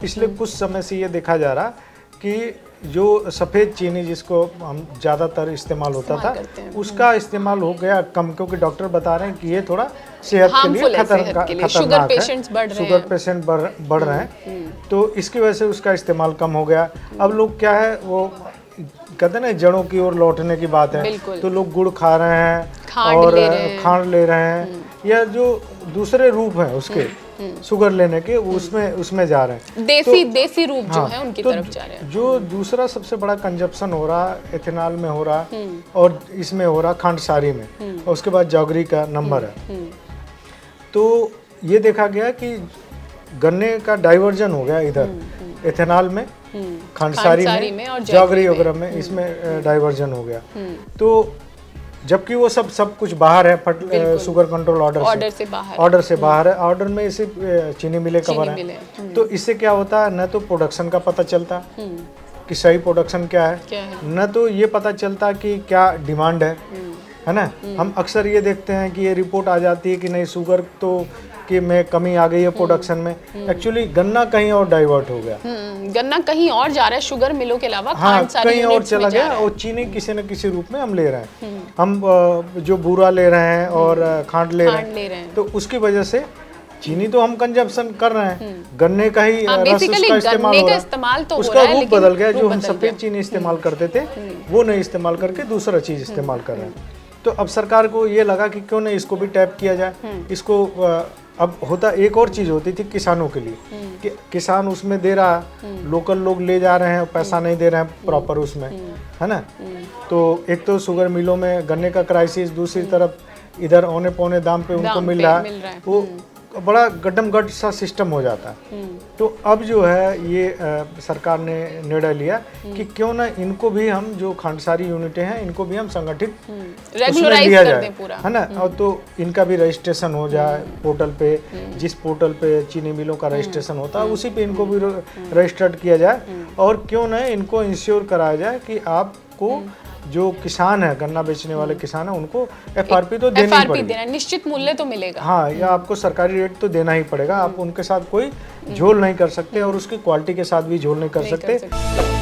पिछले कुछ समय से ये देखा जा रहा कि जो सफ़ेद चीनी जिसको हम ज़्यादातर इस्तेमाल होता था उसका इस्तेमाल हो गया कम, क्योंकि डॉक्टर बता रहे हैं कि ये थोड़ा सेहत के लिए खतरनाक है। शुगर पेशेंट बढ़ रहे हैं, तो इसकी वजह से उसका इस्तेमाल कम हो गया। अब लोग क्या है, वो कहते हैं ना जड़ों की ओर लौटने की बात है, तो लोग गुड़ खा रहे हैं और खांड ले रहे हैं, या जो दूसरे रूप हैं उसके शुगर लेने के उसमें जा रहे हैं। देसी रूप जो है उनकी तरफ जा रहे हैं। जो दूसरा सबसे बड़ा कंजप्शन हो रहा एथेनॉल में हो रहा और इसमें हो रहा खांडसारी में, और उसके बाद जौगरी का नंबर है। तो ये देखा गया कि गन्ने का डाइवर्जन हो गया इधर एथेनॉल में, खांडसारी में और जौगरी वगैरह में, इसमें डाइवर्जन हो गया। तो जबकि वो सब कुछ बाहर है, शुगर कंट्रोल ऑर्डर से बाहर है। ऑर्डर में सिर्फ चीनी मिलें कवर है। तो इससे क्या होता है, न तो प्रोडक्शन का पता चलता कि सही प्रोडक्शन क्या है, न तो ये पता चलता कि क्या डिमांड है ना। हम अक्सर ये देखते हैं कि ये रिपोर्ट आ जाती है कि नहीं शुगर तो कि में कमी आ गई है प्रोडक्शन में, एक्चुअली गन्ना कहीं और डाइवर्ट हो गया, गन्ना कहीं और जा रहा है, शुगर मिलों के अलावा कहीं और चला गया, और चीनी किसी न किसी रूप में हम ले रहे हैं। हम जो बूरा ले रहे हैं और खांड ले रहे हैं, तो उसकी वजह से चीनी तो हम कंजप्शन कर रहे हैं, गन्ने का ही रस उसका इस्तेमाल हो रहा है, उसका रूप बदल गया। जो हम सफेद चीनी इस्तेमाल करते थे वो नहीं इस्तेमाल करके दूसरा चीज इस्तेमाल कर रहे हैं। तो अब सरकार को ये लगा कि क्यों नहीं इसको भी टैप किया जाए। इसको अब होता एक और चीज़ होती थी किसानों के लिए कि किसान उसमें दे रहा, लोकल लोग ले जा रहे हैं, पैसा नहीं दे रहे हैं प्रॉपर उसमें, है ना। तो एक तो शुगर मिलों में गन्ने का क्राइसिस, दूसरी तरफ इधर औने पौने दाम पे उनको मिल रहा है, वो बड़ा गड्ढम सा सिस्टम हो जाता है। तो अब जो है ये सरकार ने निर्णय लिया कि क्यों ना इनको भी हम जो खांडसारी यूनिटें हैं इनको भी हम संगठित उसमें लिया जाए, है ना। और तो इनका भी रजिस्ट्रेशन हो जाए पोर्टल पे, जिस पोर्टल पे चीनी मिलों का रजिस्ट्रेशन होता है उसी पे इनको भी रजिस्टर्ड किया जाए, और क्यों ना इनको इंश्योर कराया जाए कि आपको जो किसान है, गन्ना बेचने वाले किसान है, उनको एफआरपी तो देनी ही पड़ेगी, निश्चित मूल्य तो मिलेगा। हाँ, या आपको सरकारी रेट तो देना ही पड़ेगा। आप उनके साथ कोई झोल नहीं कर सकते और उसकी क्वालिटी के साथ भी झोल नहीं कर सकते।